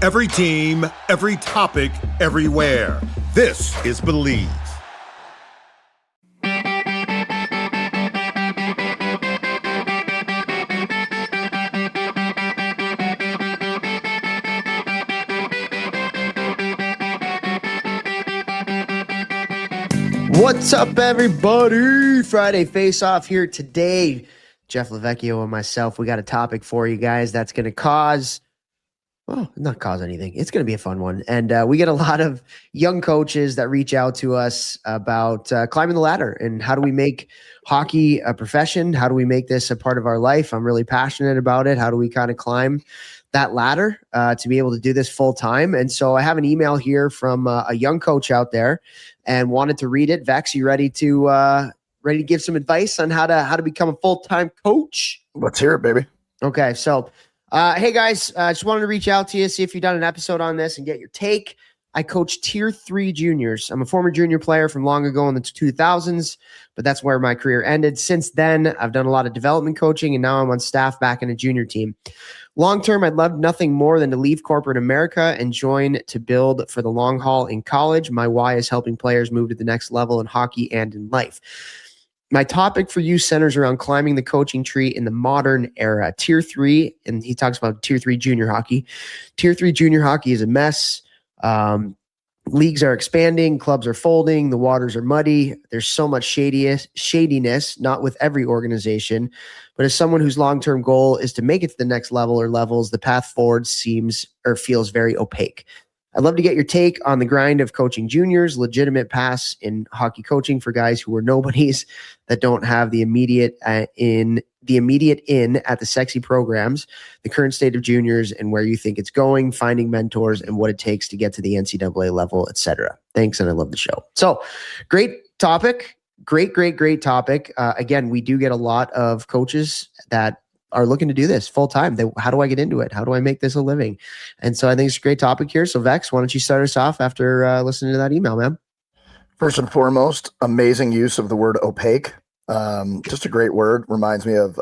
Every team, every topic, everywhere. This is Believe. What's up, everybody? Friday Face-Off here today. Jeff Lavecchio and myself, we got a topic for you guys that's going to not cause anything. It's going to be a fun one. And we get a lot of young coaches that reach out to us about climbing the ladder and how do we make hockey a profession? How do we make this a part of our life? I'm really passionate about it. How do we kind of climb that ladder to be able to do this full time? And so I have an email here from a young coach out there and wanted to read it. Vex, you ready to give some advice on how to become a full-time coach? Let's hear it, baby. Okay, so hey guys, I just wanted to reach out to you, see if you've done an episode on this and get your take. I coach Tier 3 juniors. I'm a former junior player from long ago in the 2000s, but that's where my career ended. Since then, I've done a lot of development coaching, and now I'm on staff back in a junior team. Long term, I'd love nothing more than to leave corporate America and join to build for the long haul in college. My why is helping players move to the next level in hockey and in life. My topic for you centers around climbing the coaching tree in the modern era. Tier 3, and he talks about Tier 3 junior hockey. Tier 3 junior hockey is a mess. Leagues are expanding, clubs are folding, the waters are muddy. There's so much shadiness, not with every organization, but as someone whose long-term goal is to make it to the next level or levels, the path forward feels very opaque. I'd love to get your take on the grind of coaching juniors, legitimate paths in hockey coaching for guys who are nobodies that don't have the immediate in at the sexy programs, the current state of juniors and where you think it's going, finding mentors and what it takes to get to the NCAA level, etc. Thanks, and I love the show. So, great topic. Great topic. Again, we do get a lot of coaches that are looking to do this full time. How do I get into it? How do I make this a living? And so I think it's a great topic here. So Vex, why don't you start us off after listening to that email, man? First and foremost, amazing use of the word opaque. Just a great word. Reminds me of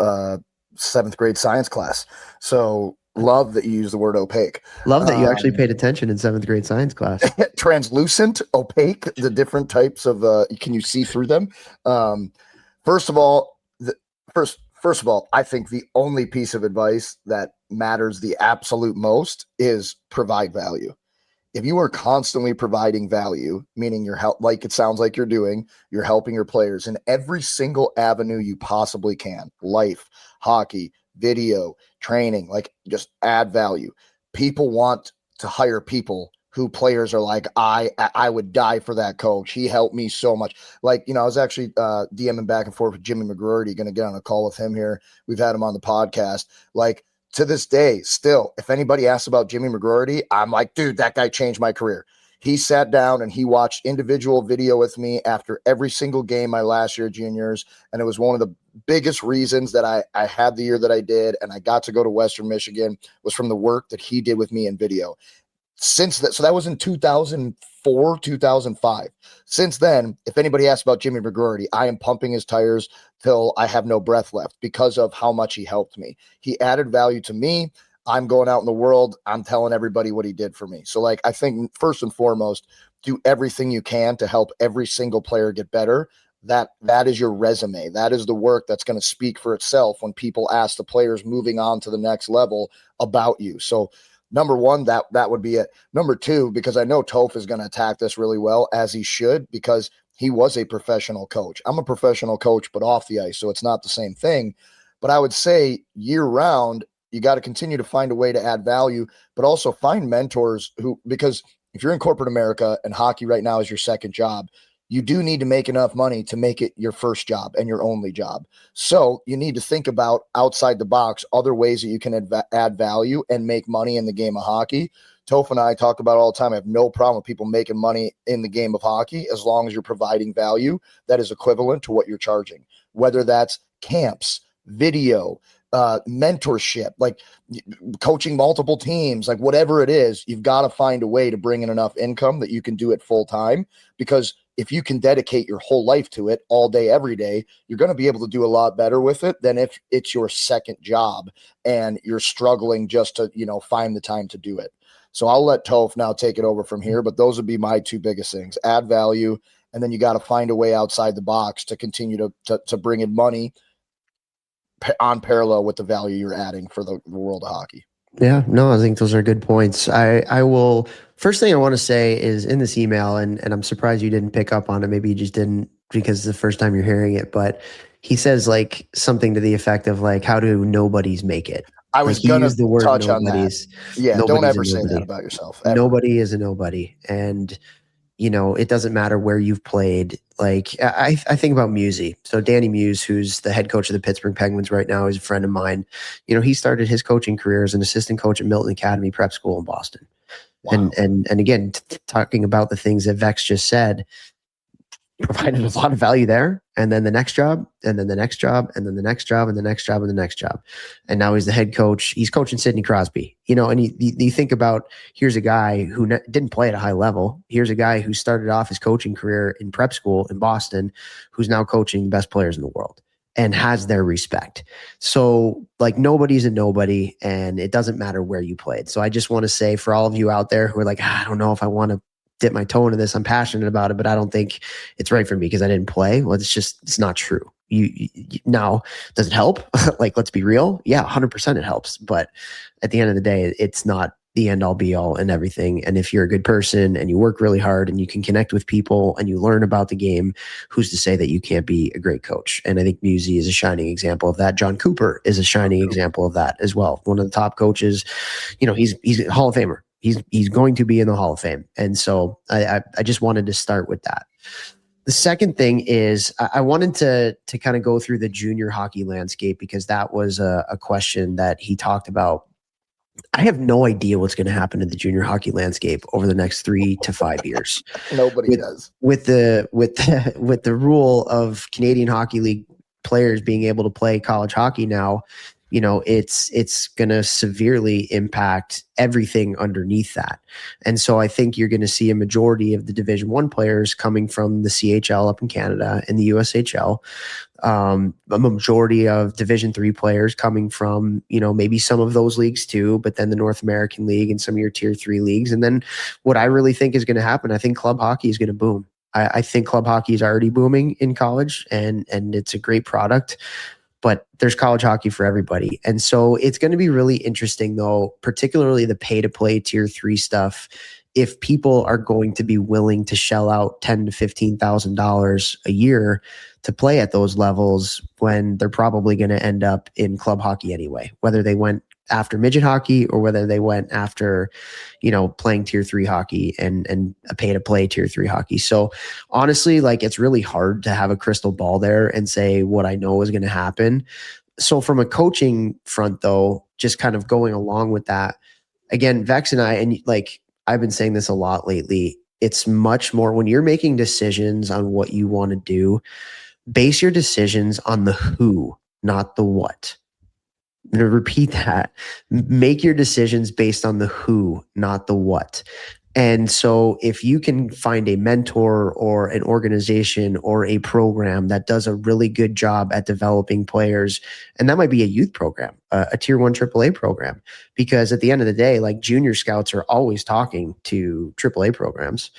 7th grade science class. So love that you use the word opaque. Love that you actually paid attention in 7th grade science class. Translucent, opaque, the different types of, can you see through them? First of all, I think the only piece of advice that matters the absolute most is provide value. If you are constantly providing value, meaning like it sounds like you're helping your players in every single avenue you possibly can, life, hockey, video, training, like just add value. People want to hire people who players are like, I would die for that coach. He helped me so much. Like, I was actually DMing back and forth with Jimmy McGroarty, going to get on a call with him here. We've had him on the podcast. Like, to this day, still, if anybody asks about Jimmy McGroarty, I'm like, dude, that guy changed my career. He sat down and he watched individual video with me after every single game my last year juniors. And it was one of the biggest reasons that I had the year that I did. And I got to go to Western Michigan was from the work that he did with me in video. Since that, so that was in 2004, 2005. Since then, if anybody asks about Jimmy McGroarty, I am pumping his tires till I have no breath left because of how much he helped me. He added value to me. I'm going out in the world. I'm telling everybody what he did for me. So like, I think first and foremost, do everything you can to help every single player get better. That is your resume. That is the work that's going to speak for itself when people ask the players moving on to the next level about you. So number one, that would be it. Number two, because I know Toph is going to attack this really well, as he should, because he was a professional coach. I'm a professional coach, but off the ice, so it's not the same thing. But I would say year round, you got to continue to find a way to add value, but also find mentors because if you're in corporate America and hockey right now is your second job, you do need to make enough money to make it your first job and your only job. So you need to think about outside the box, other ways that you can add value and make money in the game of hockey. Toph and I talk about it all the time. I have no problem with people making money in the game of hockey as long as you're providing value that is equivalent to what you're charging, whether that's camps, video, mentorship, like coaching multiple teams, like whatever it is, you've got to find a way to bring in enough income that you can do it full time, because if you can dedicate your whole life to it all day, every day, you're going to be able to do a lot better with it than if it's your second job and you're struggling just to, find the time to do it. So I'll let Toph now take it over from here, but those would be my two biggest things: add value, and then you got to find a way outside the box to continue to bring in money on parallel with the value you're adding for the world of hockey. Yeah, no, I think those are good points. I will, first thing I want to say is in this email, and I'm surprised you didn't pick up on it. Maybe you just didn't because it's the first time you're hearing it, but he says like something to the effect of like, how do nobodies make it? I was like, going to the word touch nobodies. on that. Yeah, Nobody's don't ever say that about yourself. Ever. Nobody is a nobody. And it doesn't matter where you've played. Like I think about Musey. So Danny Muse, who's the head coach of the Pittsburgh Penguins right now, is a friend of mine. He started his coaching career as an assistant coach at Milton Academy Prep School in Boston. Wow. And again, talking about the things that Vex just said, provided a lot of value there. And then the next job, and then the next job, and then the next job, and the next job, and the next job. And now he's the head coach. He's coaching Sidney Crosby, and you think about, here's a guy who didn't play at a high level. Here's a guy who started off his coaching career in prep school in Boston, who's now coaching the best players in the world and has their respect. So like nobody's a nobody, and it doesn't matter where you played. So I just want to say for all of you out there who are like, I don't know if I want to dip my toe into this. I'm passionate about it, but I don't think it's right for me because I didn't play. Well, it's not true. You now, does it help? Like, let's be real. Yeah, 100% it helps. But at the end of the day, it's not the end all be all and everything. And if you're a good person and you work really hard and you can connect with people and you learn about the game, who's to say that you can't be a great coach? And I think Musey is a shining example of that. John Cooper is a shining example of that as well. One of the top coaches, he's a Hall of Famer. He's going to be in the Hall of Fame. And so I just wanted to start with that. The second thing is I wanted to kind of go through the junior hockey landscape because that was a question that he talked about. I have no idea what's going to happen to the junior hockey landscape over the next 3 to 5 years. Nobody does. With the rule of Canadian Hockey League players being able to play college hockey now, it's going to severely impact everything underneath that. And so I think you're going to see a majority of the Division I players coming from the CHL up in Canada and the USHL. A majority of Division III players coming from, maybe some of those leagues too, but then the North American League and some of your Tier 3 leagues. And then what I really think is going to happen, I think club hockey is going to boom. I think club hockey is already booming in college and it's a great product. But there's college hockey for everybody. And so it's going to be really interesting, though, particularly the pay-to-play Tier 3 stuff, if people are going to be willing to shell out $10,000 to $15,000 a year to play at those levels when they're probably going to end up in club hockey anyway, whether they went after midget hockey or whether they went after, playing Tier 3 hockey and a pay-to-play Tier 3 hockey. So honestly, like it's really hard to have a crystal ball there and say what I know is going to happen. So from a coaching front, though, just kind of going along with that, again, Vex and I, and like I've been saying this a lot lately, it's much more when you're making decisions on what you want to do, base your decisions on the who, not the what. I'm going to repeat that. Make your decisions based on the who, not the what. And so if you can find a mentor or an organization or a program that does a really good job at developing players, and that might be a youth program, a Tier 1 AAA program, because at the end of the day, like junior scouts are always talking to AAA programs.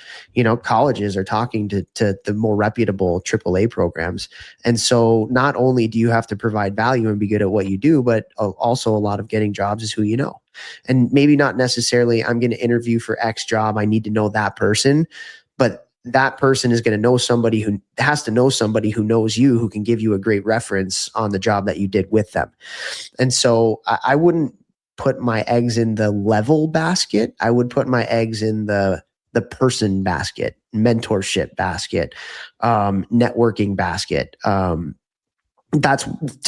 Colleges are talking to the more reputable AAA programs. And so not only do you have to provide value and be good at what you do, but also a lot of getting jobs is who you know. And maybe not necessarily I'm going to interview for X job. I need to know that person, but that person is going to know somebody who has to know somebody who knows you, who can give you a great reference on the job that you did with them. And so I wouldn't put my eggs in the level basket. I would put my eggs in the person basket, mentorship basket, networking basket. To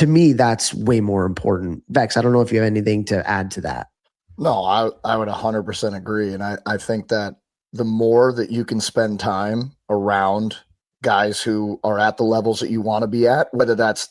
me, that's way more important. Vex, I don't know if you have anything to add to that. No, I would 100% agree. And I think that the more that you can spend time around guys who are at the levels that you want to be at, whether that's,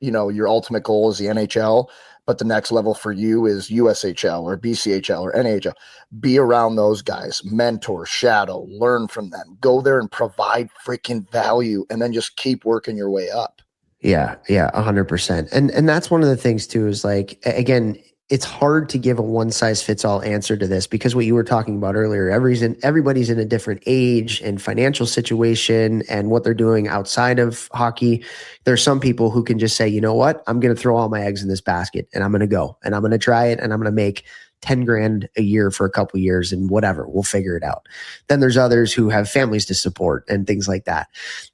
your ultimate goal is the NHL, but the next level for you is USHL or BCHL or NHL. Be around those guys, mentor, shadow, learn from them, go there and provide freaking value, and then just keep working your way up. Yeah, 100%. And that's one of the things too, is like, again, it's hard to give a one size fits all answer to this, because what you were talking about earlier, everybody's in a different age and financial situation and what they're doing outside of hockey. There's some people who can just say, you know what, I'm going to throw all my eggs in this basket and I'm going to go and I'm going to try it and I'm going to make 10 grand a year for a couple of years and whatever, we'll figure it out. Then there's others who have families to support and things like that.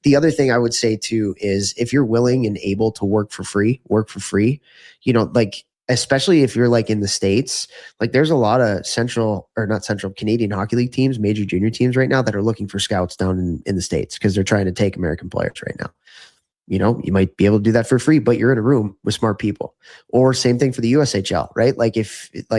The other thing I would say too is, if you're willing and able to work for free, like, especially if you're like in the States, like there's a lot of Canadian Hockey League teams, major junior teams right now that are looking for scouts down in the States, because they're trying to take American players right now. You might be able to do that for free, but you're in a room with smart people. Or same thing for the USHL, right? Like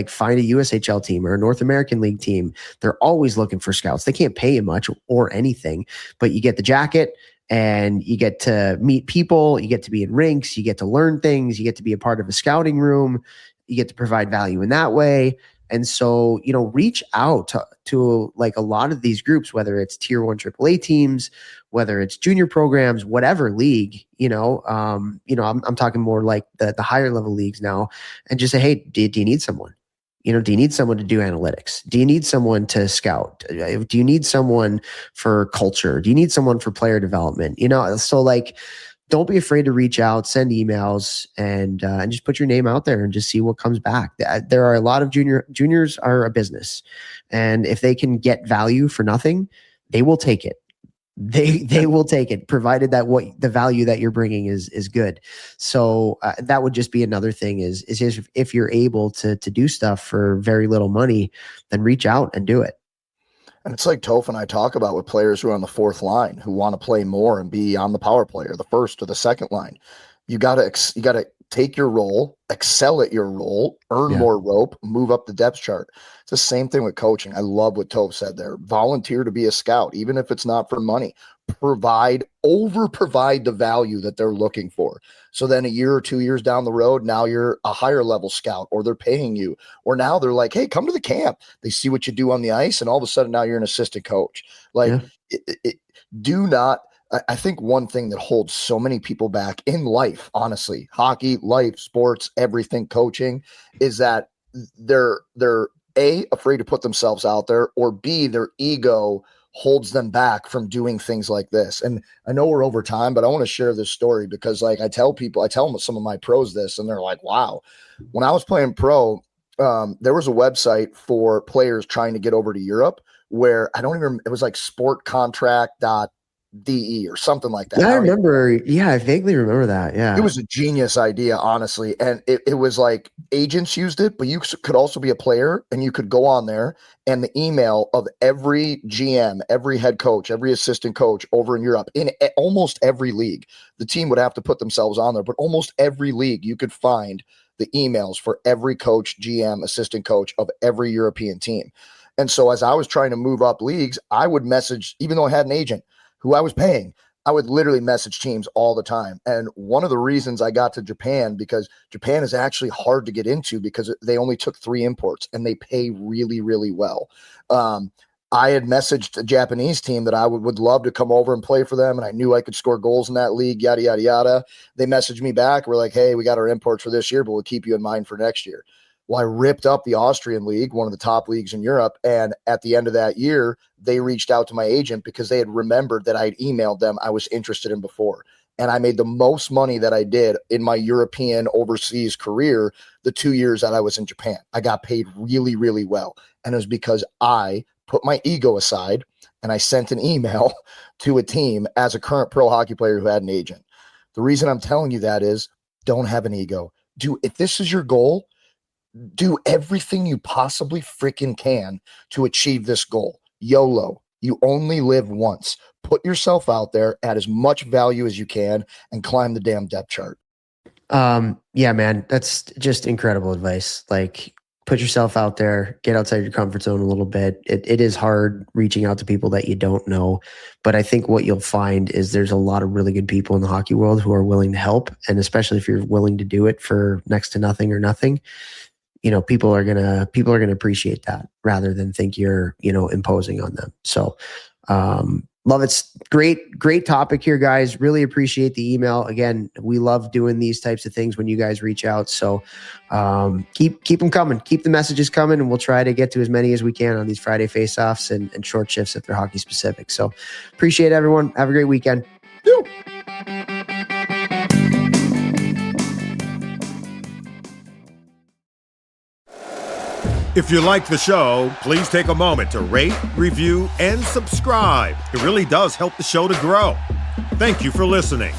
find a USHL team or a North American League team. They're always looking for scouts. They can't pay you much or anything, but you get the jacket and you get to meet people. You get to be in rinks. You get to learn things. You get to be a part of a scouting room. You get to provide value in that way. And so, reach out to like a lot of these groups, whether it's tier 1 AAA teams, whether it's junior programs, whatever league, I'm talking more like the higher level leagues now, and just say, hey, do you need someone? Do you need someone to do analytics? Do you need someone to scout? Do you need someone for culture? Do you need someone for player development? So like, don't be afraid to reach out, send emails, and just put your name out there and just see what comes back. There are a lot of juniors are a business, and if they can get value for nothing, they will take it. They will take it, provided that what the value that you're bringing is good. So that would just be another thing is if you're able to do stuff for very little money, then reach out and do it. And it's like Toph and I talk about with players who are on the fourth line who want to play more and be on the power play or the first or the second line. You gotta take your role, excel at your role, earn more rope, move up the depth chart. It's the same thing with coaching. I love what Toph said there. Volunteer to be a scout, even if it's not for money. Provide the value that they're looking for. So then a year or 2 years down the road, now you're a higher level scout, or they're paying you, or now they're like, hey, come to the camp. They see what you do on the ice, and all of a sudden now you're an assistant coach. Like, do not. I think one thing that holds so many people back in life, honestly, hockey, life, sports, everything, coaching, is that they're A, afraid to put themselves out there, or B, their ego holds them back from doing things like this. And I know we're over time, but I want to share this story because, like, I tell them some of my pros this, and they're like, wow. When I was playing pro, there was a website for players trying to get over to Europe where I don't even, it was like sportcontract.de or something like that. Yeah, I remember. Yeah, I vaguely remember that. Yeah. It was a genius idea, honestly. And it was like agents used it, but you could also be a player, and you could go on there, and the email of every GM, every head coach, every assistant coach over in Europe, in almost every league, the team would have to put themselves on there, but almost every league you could find the emails for every coach, GM, assistant coach of every European team. And so as I was trying to move up leagues, I would message, even though I had an agent who I was paying, I would literally message teams all the time. And one of the reasons I got to Japan, because Japan is actually hard to get into because they only took 3 imports and they pay really, really well. I had messaged a Japanese team that I would love to come over and play for them, and I knew I could score goals in that league, yada, yada, yada. They messaged me back. We're like, hey, we got our imports for this year, but we'll keep you in mind for next year. Well, I ripped up the Austrian league, one of the top leagues in Europe. And at the end of that year, they reached out to my agent because they had remembered that I'd emailed them I was interested in before. And I made the most money that I did in my European overseas career the 2 years that I was in Japan. I got paid really, really well. And it was because I put my ego aside and I sent an email to a team as a current pro hockey player who had an agent. The reason I'm telling you that is don't have an ego. If this is your goal, do everything you possibly freaking can to achieve this goal. YOLO. You only live once. Put yourself out there, add as much value as you can, and climb the damn depth chart. Yeah, man, that's just incredible advice. Like, put yourself out there, get outside your comfort zone a little bit. It is hard reaching out to people that you don't know, but I think what you'll find is there's a lot of really good people in the hockey world who are willing to help. And especially if you're willing to do it for next to nothing or nothing, people are gonna appreciate that rather than think you're, imposing on them. So, love it. Great topic here, guys. Really appreciate the email. Again, we love doing these types of things when you guys reach out. So keep them coming. Keep the messages coming, and we'll try to get to as many as we can on these Friday face-offs and short shifts if they're hockey specific. So appreciate everyone. Have a great weekend. Woo! If you like the show, please take a moment to rate, review, and subscribe. It really does help the show to grow. Thank you for listening.